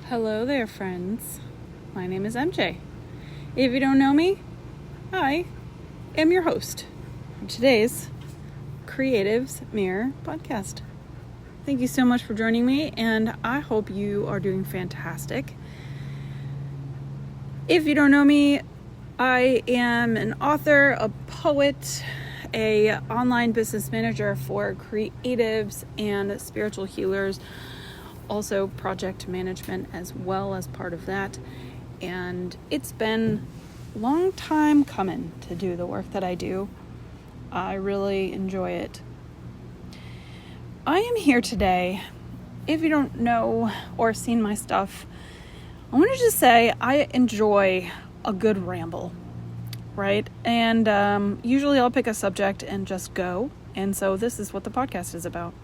Hello there, friends. My name is MJ. If you don't know me, I am your host for today's Creatives Mirror podcast. Thank you so much for joining me, and I hope you are doing fantastic. If you don't know me, I am an author, a poet, a online business manager for creatives and spiritual healers, also project management as well as part of that. And it's been a long time coming to do the work that I do. I really enjoy it. I am here today. If you don't know or seen my stuff, I want to just say I enjoy a good ramble, right? And usually I'll pick a subject and just go. And so this is what the podcast is about.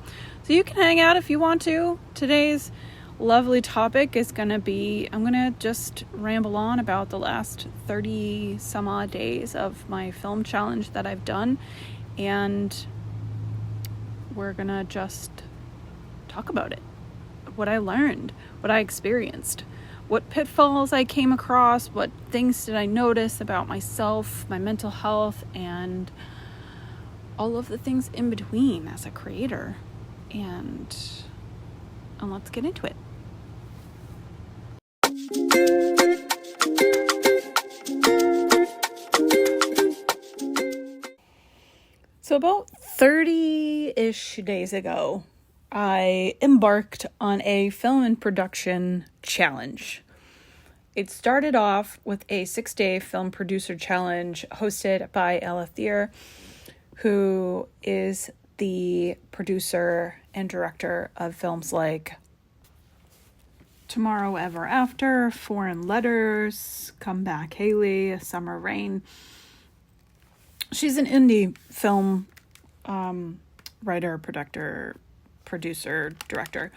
So you can hang out if you want to. Today's lovely topic is going to be, I'm going to just ramble on about the last 30 some odd days of my film challenge that I've done. And we're going to just talk about it. What I learned, what I experienced, what pitfalls I came across, what things did I notice about myself, my mental health, and all of the things in between as a creator. And let's get into it. So about 30-ish days ago, I embarked on a film and production challenge. It started off with a 6-day film producer challenge hosted by Ella Thier, who is the producer and director of films like Tomorrow Ever After, Foreign Letters, Come Back Haley, Summer Rain. She's an indie film writer, producer, director.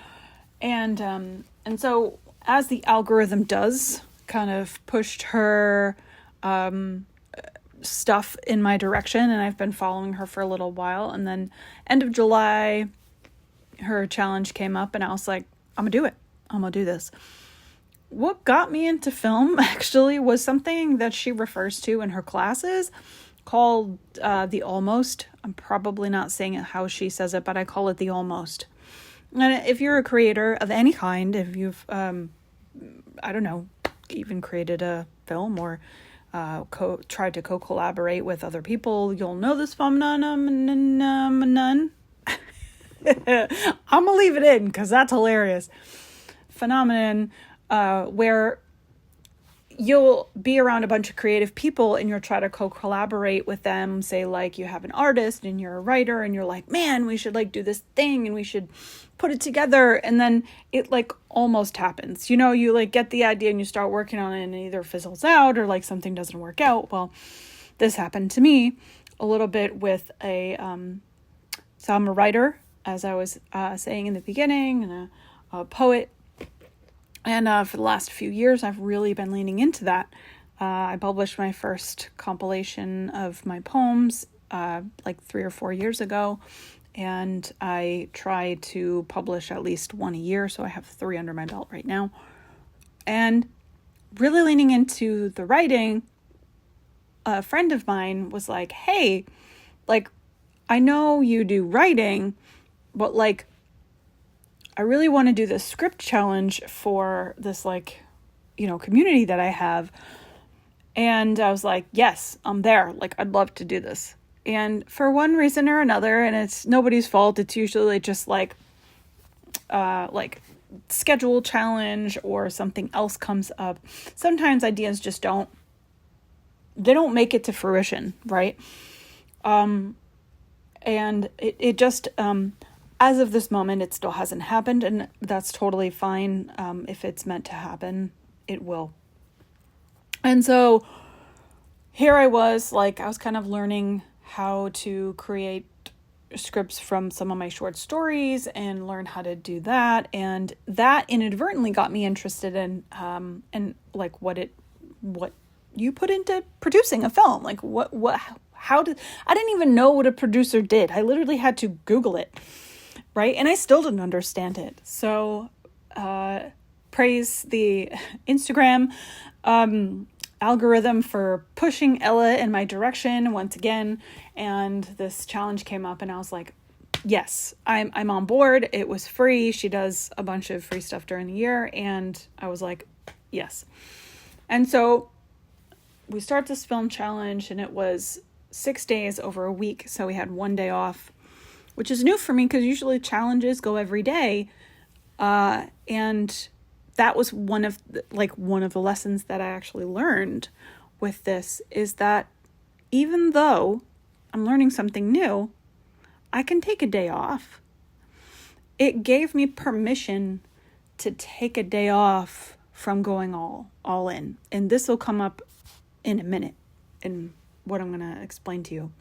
And so as the algorithm does, kind of pushed her stuff in my direction, and I've been following her for a little while. And then end of July, her challenge came up, and I was like, I'm gonna do it. I'm gonna do this. What got me into film actually was something that she refers to in her classes called the almost. I'm probably not saying it how she says it, but I call it the almost. And if you're a creator of any kind, if you've even created a film or tried to co-collaborate with other people, you'll know this phenomenon. I'm gonna leave it in because that's hilarious. Phenomenon where you'll be around a bunch of creative people and you'll try to co-collaborate with them. Say like you have an artist and you're a writer and you're like, man, we should like do this thing and we should put it together. And then it like almost happens. You know, you like get the idea and you start working on it and it either fizzles out or like something doesn't work out. Well, this happened to me a little bit with so I'm a writer, as I was saying in the beginning, and a poet. And for the last few years, I've really been leaning into that. I published my first compilation of my poems like 3 or 4 years ago. And I try to publish at least one a year. So I have 3 under my belt right now. And really leaning into the writing, a friend of mine was like, hey, like, I know you do writing, but like, I really want to do this script challenge for this community that I have. And I was like, yes, I'm there. Like, I'd love to do this. And for one reason or another, and it's nobody's fault. It's usually just like schedule challenge or something else comes up. Sometimes ideas just don't make it to fruition. Right. And it just, as of this moment, it still hasn't happened, and that's totally fine. If it's meant to happen, it will. And so here I was, like, I was kind of learning how to create scripts from some of my short stories and learn how to do that. And that inadvertently got me interested in, like what you put into producing a film. Like I didn't even know what a producer did. I literally had to Google it. Right. And I still didn't understand it. So, praise the Instagram algorithm for pushing Ella in my direction once again. And this challenge came up and I was like, yes, I'm on board. It was free. She does a bunch of free stuff during the year. And I was like, yes. And so we start this film challenge and it was 6 days over a week. So we had one day off, which is new for me because usually challenges go every day. And that was one of the lessons that I actually learned with this is that even though I'm learning something new, I can take a day off. It gave me permission to take a day off from going all in. And this will come up in a minute in what I'm going to explain to you.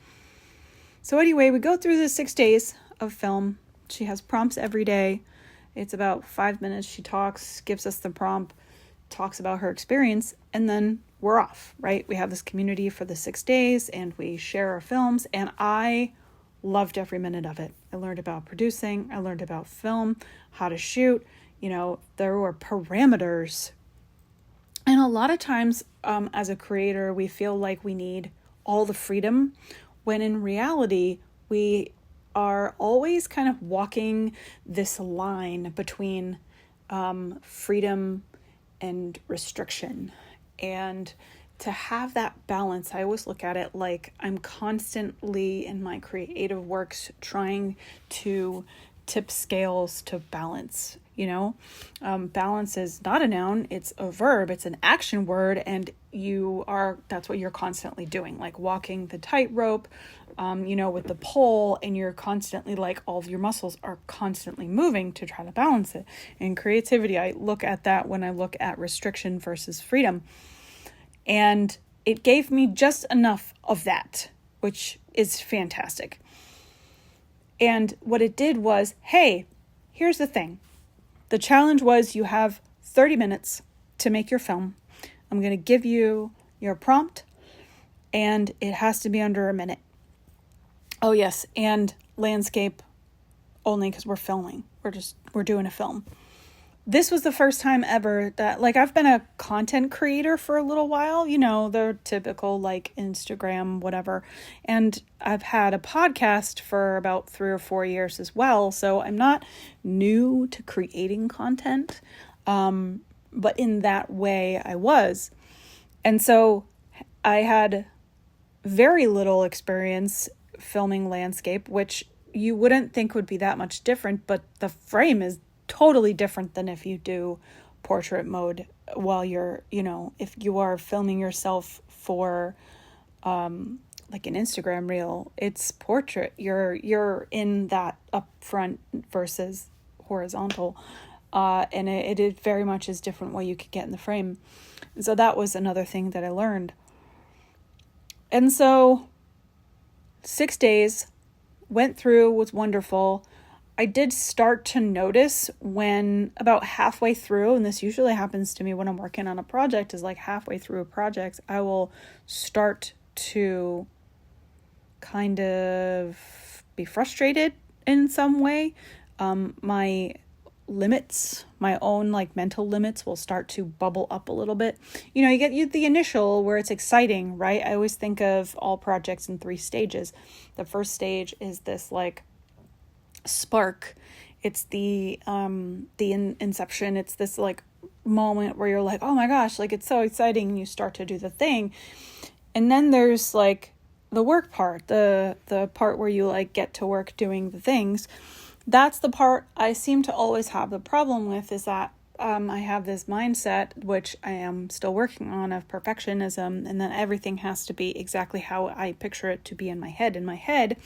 So anyway, we go through the 6 days of film. She has prompts every day. It's about 5 minutes. She talks, gives us the prompt, talks about her experience, and then we're off, right? We have this community for the 6 days and we share our films, and I loved every minute of it. I learned about producing. I learned about film, how to shoot. There were parameters. And a lot of times as a creator, we feel like we need all the freedom, when in reality, we are always kind of walking this line between freedom and restriction. And to have that balance, I always look at it like I'm constantly in my creative works trying to tip scales to balance. Balance is not a noun, it's a verb, it's an action word, and that's what you're constantly doing, like walking the tightrope, with the pole, and you're constantly all of your muscles are constantly moving to try to balance it. And creativity, I look at that when I look at restriction versus freedom. And it gave me just enough of that, which is fantastic. And what it did was, hey, here's the thing. The challenge was you have 30 minutes to make your film. I'm going to give you your prompt, and it has to be under a minute. Oh, yes, and landscape only because we're filming. We're doing a film. This was the first time ever that, I've been a content creator for a little while, the typical, Instagram, whatever. And I've had a podcast for about 3 or 4 years as well. So I'm not new to creating content. But in that way I was. And so I had very little experience filming landscape, which you wouldn't think would be that much different, but the frame is totally different than if you do portrait mode while you're, if you are filming yourself for an Instagram reel, it's portrait. You're in that up front versus horizontal. And it very much is different what you could get in the frame. And so that was another thing that I learned. And so 6 days went through, was wonderful. I did start to notice when about halfway through, and this usually happens to me when I'm working on a project, is halfway through a project, I will start to kind of be frustrated in some way. My limits, my own mental limits will start to bubble up a little bit. You get the initial where it's exciting, right? I always think of all projects in 3 stages. The first stage is this spark. It's the inception. It's this moment where you're oh my gosh, it's so exciting, and you start to do the thing. And then there's the work part, the part where you get to work doing the things. That's the part I seem to always have the problem with, is that I have this mindset, which I am still working on, of perfectionism, and then everything has to be exactly how I picture it to be in my head. In my head's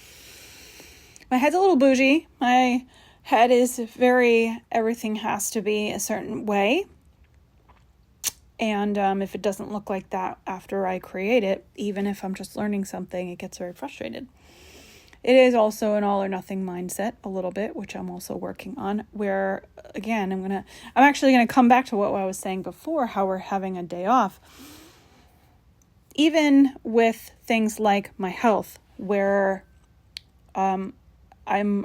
a little bougie. My head is everything has to be a certain way. And if it doesn't look like that after I create it, even if I'm just learning something, it gets very frustrated. It is also an all or nothing mindset a little bit, which I'm also working on, where, again, I'm actually going to come back to what I was saying before, how we're having a day off. Even with things like my health, where I'm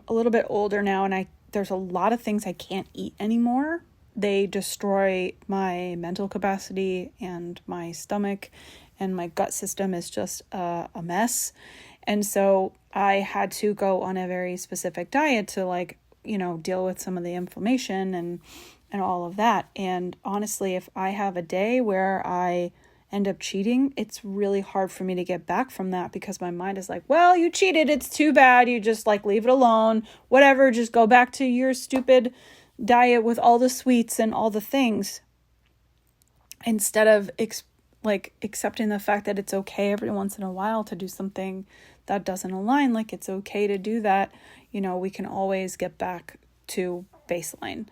a little bit older now, and there's a lot of things I can't eat anymore. they destroy my mental capacity, and my stomach and my gut system is just a mess. And so I had to go on a very specific diet to, like, deal with some of the inflammation and all of that. And honestly, if I have a day where I end up cheating, it's really hard for me to get back from that, because my mind is like, well, you cheated, it's too bad, you just like leave it alone, whatever, just go back to your stupid diet with all the sweets and all the things, instead of accepting the fact that it's okay every once in a while to do something that doesn't align. Like, it's okay to do that. We can always get back to baseline.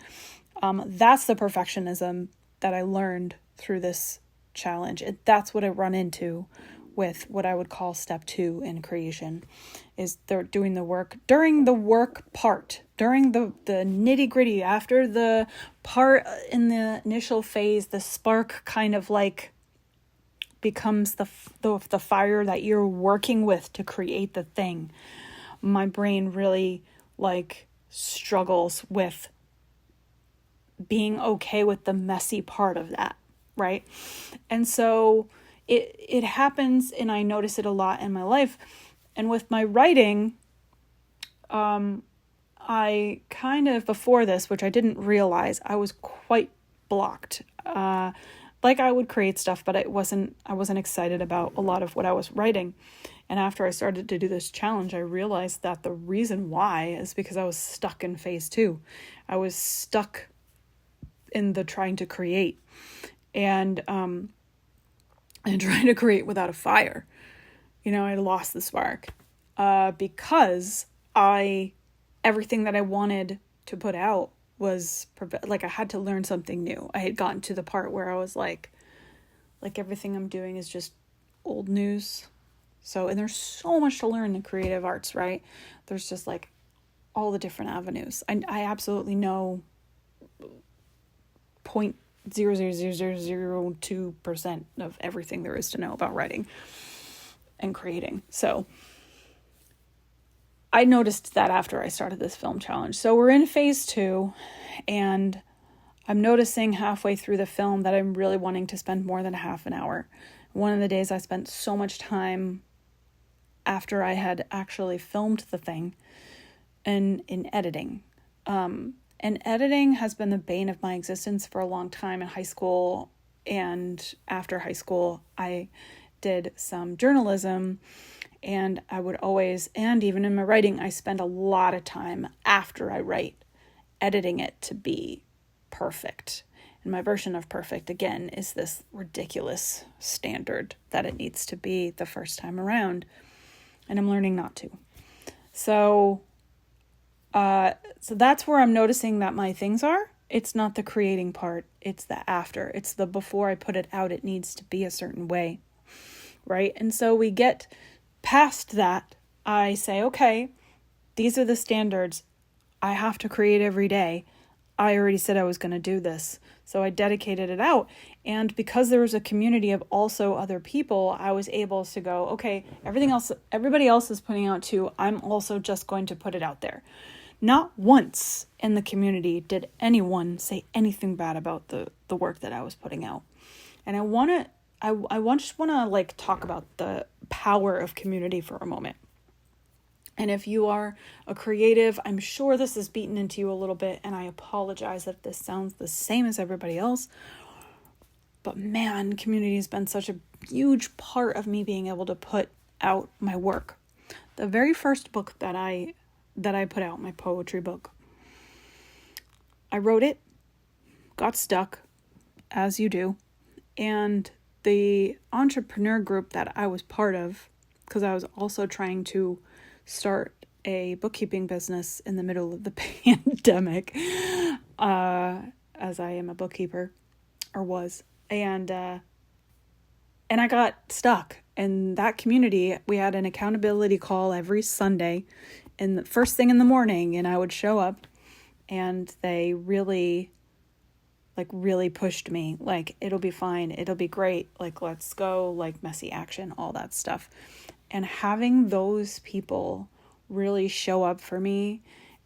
That's the perfectionism that I learned through this challenge. That's what I run into with what I would call step 2 in creation, is they're doing the work during the work part, during the nitty gritty, after the part in the initial phase, the spark kind of like becomes the fire that you're working with to create the thing. My brain really like struggles with being okay with the messy part of that, right? And so it happens, and I notice it a lot in my life. And with my writing, I kind of, before this, which I didn't realize, I was quite blocked. Like, I would create stuff, but I wasn't excited about a lot of what I was writing. And after I started to do this challenge, I realized that the reason why is because I was stuck in phase 2. I was stuck in the trying to create, and trying to create without a fire. I lost the spark, because everything that I wanted to put out was like, I had to learn something new. I had gotten to the part where I was like everything I'm doing is just old news. So, and there's so much to learn in the creative arts, right? There's just like all the different avenues. I absolutely know 0.00002% of everything there is to know about writing and creating. So I noticed that after I started this film challenge. So we're in phase 2, and I'm noticing halfway through the film that I'm really wanting to spend more than half an hour. One of the days I spent so much time after I had actually filmed the thing in editing. And editing has been the bane of my existence for a long time. In high school and after high school, I did some journalism, and I would always, and even in my writing, I spend a lot of time after I write editing it to be perfect. And my version of perfect, again, is this ridiculous standard that it needs to be the first time around. And I'm learning not to. So that's where I'm noticing that my things are. It's not the creating part. It's the after. It's the before I put it out, it needs to be a certain way, right? And so we get past that. I say, okay, these are the standards. I have to create every day. I already said I was going to do this. So I dedicated it out. And because there was a community of also other people, I was able to go, okay, everybody else is putting out too. I'm also just going to put it out there. Not once in the community did anyone say anything bad about the work that I was putting out. And I just want to like talk about the power of community for a moment. And if you are a creative, I'm sure this is beaten into you a little bit, and I apologize if this sounds the same as everybody else. But man, community has been such a huge part of me being able to put out my work. The very first book that I put out, my poetry book, I wrote it, got stuck, as you do, and the entrepreneur group that I was part of, because I was also trying to start a bookkeeping business in the middle of the pandemic, as I am a bookkeeper, or was, and I got stuck. In that community, we had an accountability call every Sunday, in the first thing in the morning, and I would show up, and they really pushed me, like, it'll be fine, it'll be great, like, let's go, like, messy action, all that stuff. And having those people really show up for me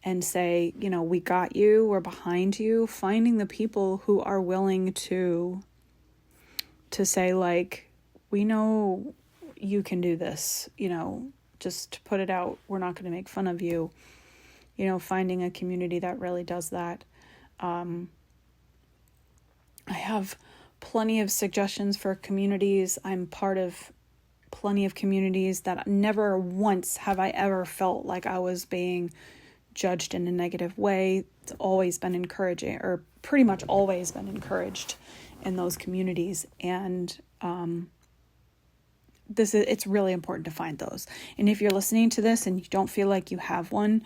and say, we got you, we're behind you. Finding the people who are willing to say, like, we know you can do this, just put it out. We're not going to make fun of you. Finding a community that really does that. I have plenty of suggestions for communities. I'm part of plenty of communities that never once have I ever felt like I was being judged in a negative way. It's always been encouraging, or pretty much always been encouraged in those communities. And it's really important to find those. And if you're listening to this and you don't feel like you have one,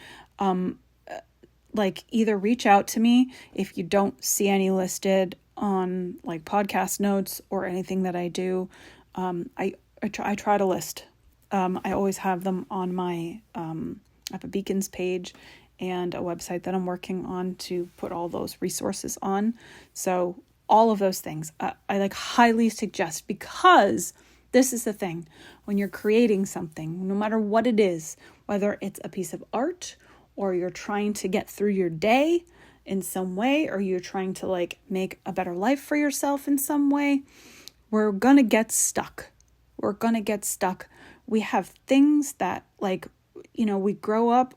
like, either reach out to me if you don't see any listed on like podcast notes or anything that I do. I try to list. I always have them on my, I have a Beacons page and a website that I'm working on to put all those resources on. So all of those things, I like highly suggest, because this is the thing. When you're creating something, no matter what it is, whether it's a piece of art or you're trying to get through your day in some way, or you're trying to like make a better life for yourself in some way, we're going to get stuck. We have things that, like, we grow up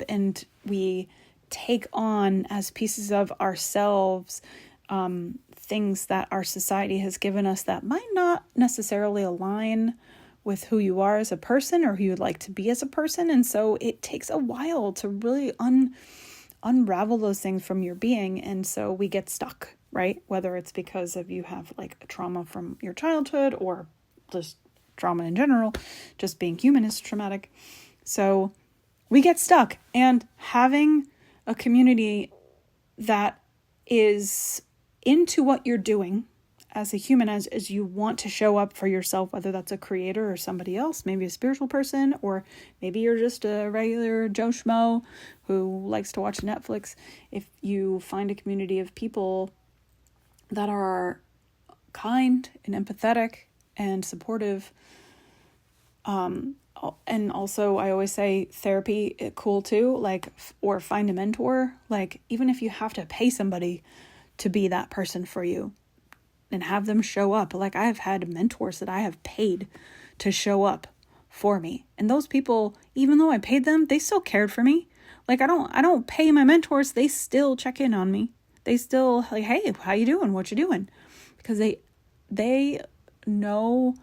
and we take on as pieces of ourselves, things that our society has given us that might not necessarily align with who you are as a person or who you'd like to be as a person. And so it takes a while to really unravel those things from your being. And so we get stuck, right? Whether it's because of you have like a trauma from your childhood or just trauma in general, just being human is traumatic. So we get stuck, and having a community that is into what you're doing as a human, as you want to show up for yourself, whether that's a creator or somebody else, maybe a spiritual person, or maybe you're just a regular Joe Schmo who likes to watch Netflix. If you find a community of people that are kind and empathetic and supportive, and also I always say therapy, cool too, like, or find a mentor. Like, even if you have to pay somebody to be that person for you and have them show up. Like, I have had mentors that I have paid to show up for me. And those people, even though I paid them, they still cared for me. Like, I don't pay my mentors. They still check in on me. They still like, hey, how you doing? What you doing? Because they know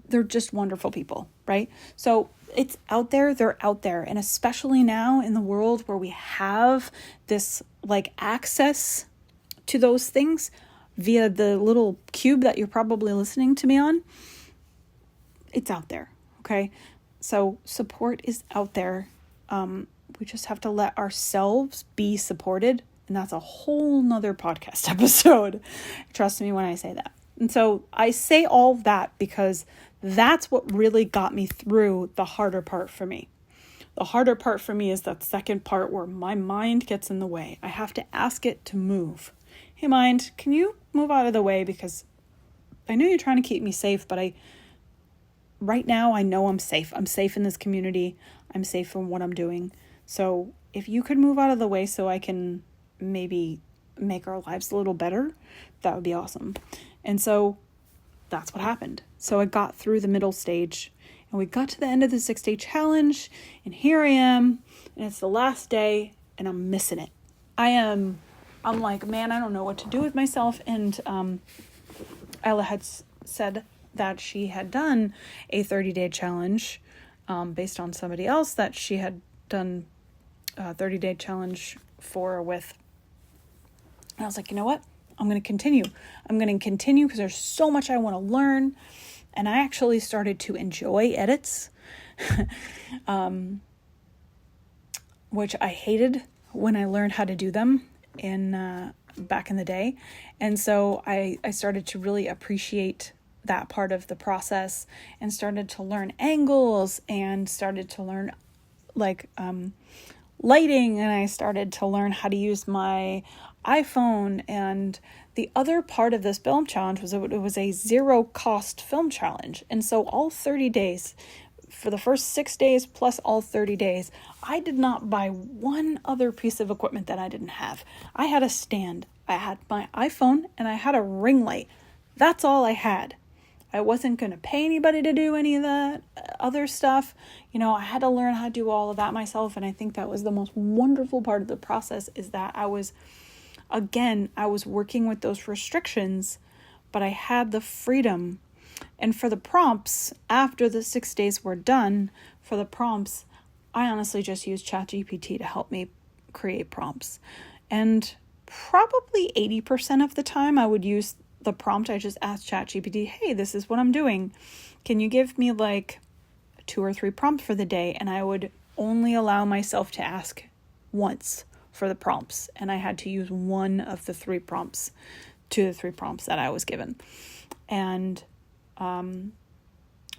they're just wonderful people, right? So it's out there, they're out there. And especially now in the world where we have this like access to those things via the little cube that you're probably listening to me on, it's out there, okay? So support is out there. We just have to let ourselves be supported. And that's a whole nother podcast episode. Trust me when I say that. And so I say all that because that's what really got me through the harder part for me. The harder part for me is that second part where my mind gets in the way. I have to ask it to move. Hey, mind, can you move out of the way? Because I know you're trying to keep me safe, but right now I know I'm safe. I'm safe in this community. I'm safe from what I'm doing. So if you could move out of the way so I can maybe make our lives a little better, that would be awesome. And so that's what happened. So I got through the middle stage and we got to the end of the 6-day challenge, and here I am, and it's the last day and I'm missing it. I'm like, man, I don't know what to do with myself. And Ella had said that she had done a 30-day challenge based on somebody else that she had done a 30-day challenge with. And I was like, you know what? I'm going to continue. Because there's so much I want to learn. And I actually started to enjoy edits, which I hated when I learned how to do them back in the day. And so I started to really appreciate that part of the process and started to learn angles and started to learn lighting, and I started to learn how to use my iPhone. And the other part of this film challenge was it was a zero cost film challenge. And so all 30 days, for the first 6 days plus all 30 days, I did not buy one other piece of equipment that I didn't have. I had a stand, I had my iPhone, and I had a ring light. That's all I had. I wasn't going to pay anybody to do any of that other stuff. I had to learn how to do all of that myself. And I think that was the most wonderful part of the process, is that I was working with those restrictions, but I had the freedom. And for the prompts, after the 6 days were done, for the prompts, I honestly just used ChatGPT to help me create prompts. And probably 80% of the time I would use the prompt. I just asked ChatGPT, hey, this is what I'm doing. Can you give me like 2 or 3 prompts for the day? And I would only allow myself to ask once for the prompts. And I had to use one of the 3 prompts, 2 to 3 prompts that I was given. And then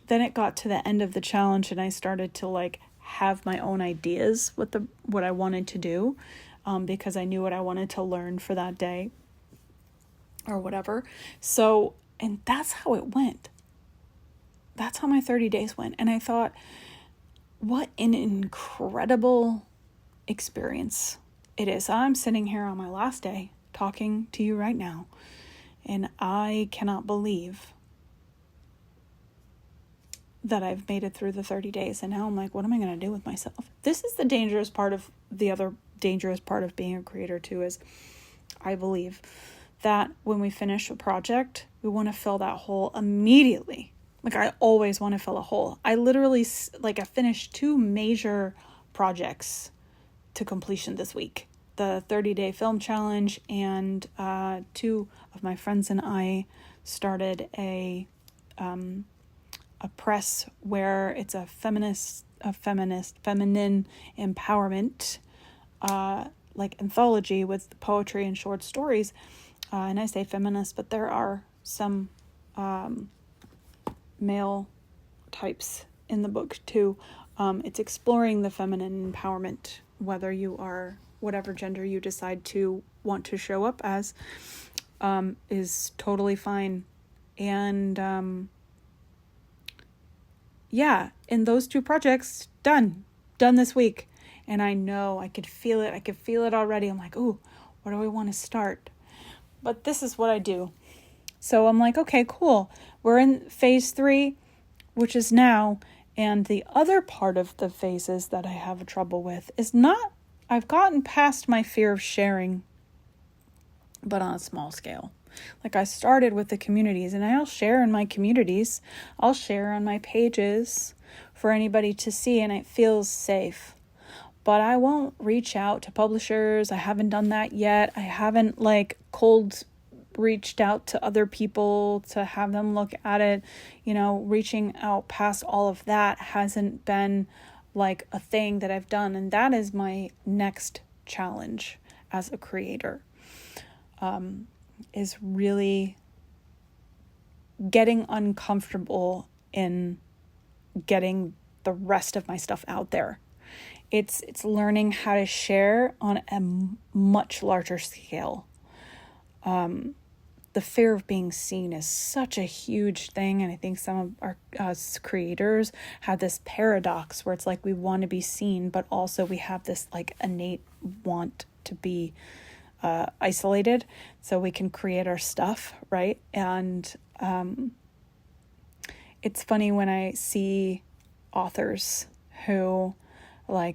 it got to the end of the challenge, and I started to like have my own ideas with what I wanted to do, because I knew what I wanted to learn for that day or whatever. So, and that's how it went. That's how my 30 days went. And I thought, what an incredible experience it is. I'm sitting here on my last day talking to you right now, and I cannot believe that I've made it through the 30 days. And now I'm like, what am I going to do with myself? This is the other dangerous part of being a creator too, is I believe that when we finish a project, we want to fill that hole immediately. Like, I always want to fill a hole. I literally, I finished 2 major projects to completion this week. The 30-day film challenge, and 2 of my friends and I started a press where it's a feminine empowerment, anthology with poetry and short stories. And I say feminist, but there are some male types in the book too. It's exploring the feminine empowerment, whether you are whatever gender you decide to want to show up as, is totally fine. And in those 2 projects, done this week. And I know I could feel it already. I'm like, ooh, where do I want to start? But this is what I do. So I'm like, okay, cool. We're in phase 3, which is now. And the other part of the phases that I have trouble with is I've gotten past my fear of sharing, but on a small scale. Like, I started with the communities, and I'll share in my communities. I'll share on my pages for anybody to see, and it feels safe. But I won't reach out to publishers. I haven't done that yet. I haven't cold reached out to other people to have them look at it. Reaching out past all of that hasn't been a thing that I've done. And that is my next challenge as a creator, is really getting uncomfortable in getting the rest of my stuff out there. It's learning how to share on a much larger scale. The fear of being seen is such a huge thing. And I think some of us creators have this paradox where it's like we want to be seen, but also we have this innate want to be isolated so we can create our stuff, right? And it's funny when I see authors who, I'm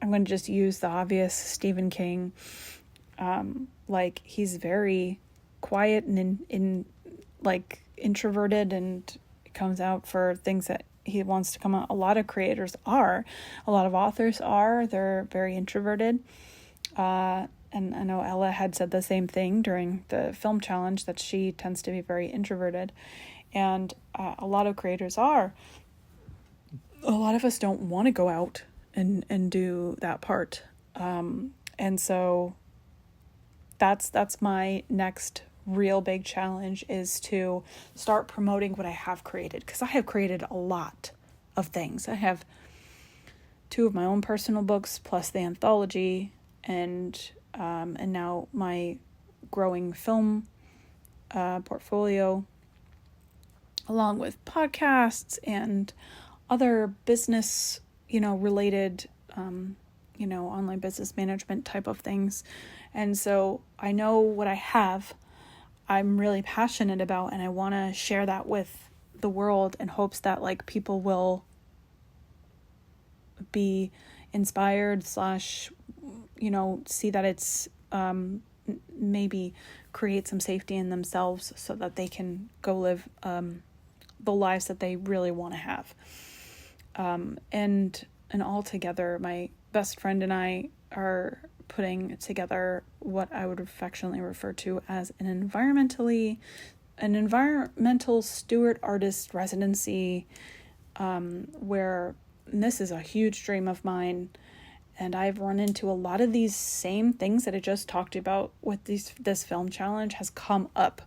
going to just use the obvious, Stephen King. He's very quiet and introverted, and comes out for things that he wants to come out. A lot of creators are. A lot of authors are. They're very introverted. And I know Ella had said the same thing during the film challenge, that she tends to be very introverted. And a lot of creators are. A lot of us don't want to go out and do that part. And so that's my next real big challenge, is to start promoting what I have created. Because I have created a lot of things. I have 2 of my own personal books, plus the anthology, and now my growing film portfolio, along with podcasts and other business, related, online business management type of things. And so I know what I have, I'm really passionate about, and I want to share that with the world in hopes that like people will be inspired / see that it's maybe create some safety in themselves so that they can go live the lives that they really want to have. And all together, my best friend and I are putting together what I would affectionately refer to as an environmental steward artist residency, where this is a huge dream of mine. And I've run into a lot of these same things that I just talked about with this film challenge has come up.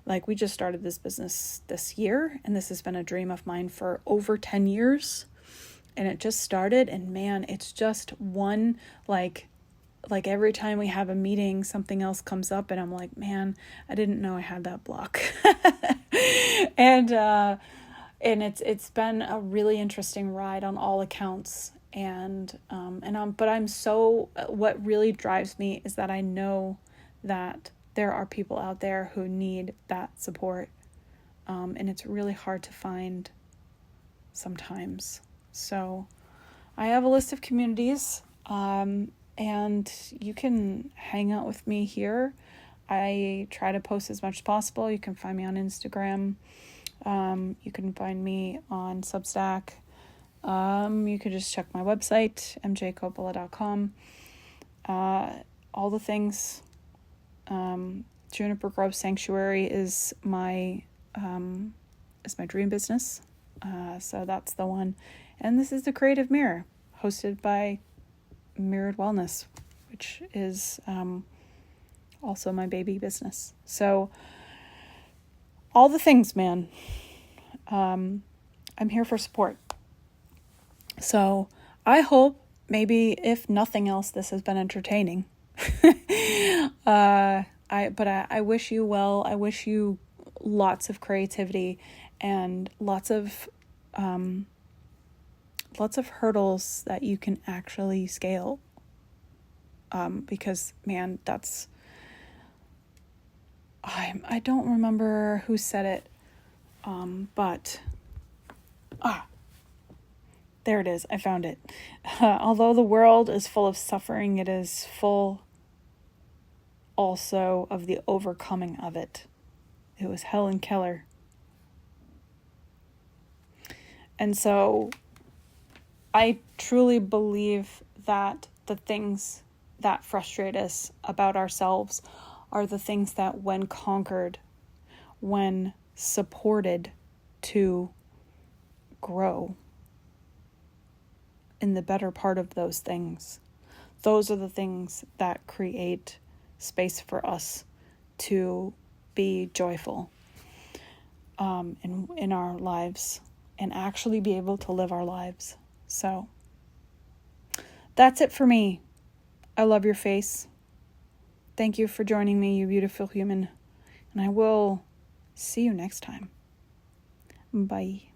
Like, we just started this business this year, and this has been a dream of mine for over 10 years. And it just started, and man, it's just one, like every time we have a meeting, something else comes up, and I'm like, man, I didn't know I had that block. And it's been a really interesting ride on all accounts. But I'm so, what really drives me is that I know that there are people out there who need that support. And it's really hard to find sometimes. So I have a list of communities, and you can hang out with me here. I try to post as much as possible. You can find me on Instagram. You can find me on Substack. You could just check my website, mjcoppola.com. All the things. Juniper Grove Sanctuary is my dream business. So that's the one. And this is the Creative Mirror, hosted by Mirrored Wellness, which is also my baby business. So all the things, man. I'm here for support. So I hope, maybe if nothing else, this has been entertaining. I wish you well. I wish you lots of creativity and lots of hurdles that you can actually scale. Because man, I don't remember who said it. But there it is. I found it. Although the world is full of suffering, it is full also of the overcoming of it. It was Helen Keller. And so I truly believe that the things that frustrate us about ourselves are the things that, when conquered, when supported to grow in the better part of those things, those are the things that create space for us to be joyful in our lives and actually be able to live our lives. So that's it for me. I love your face. Thank you for joining me, you beautiful human. And I will see you next time. Bye.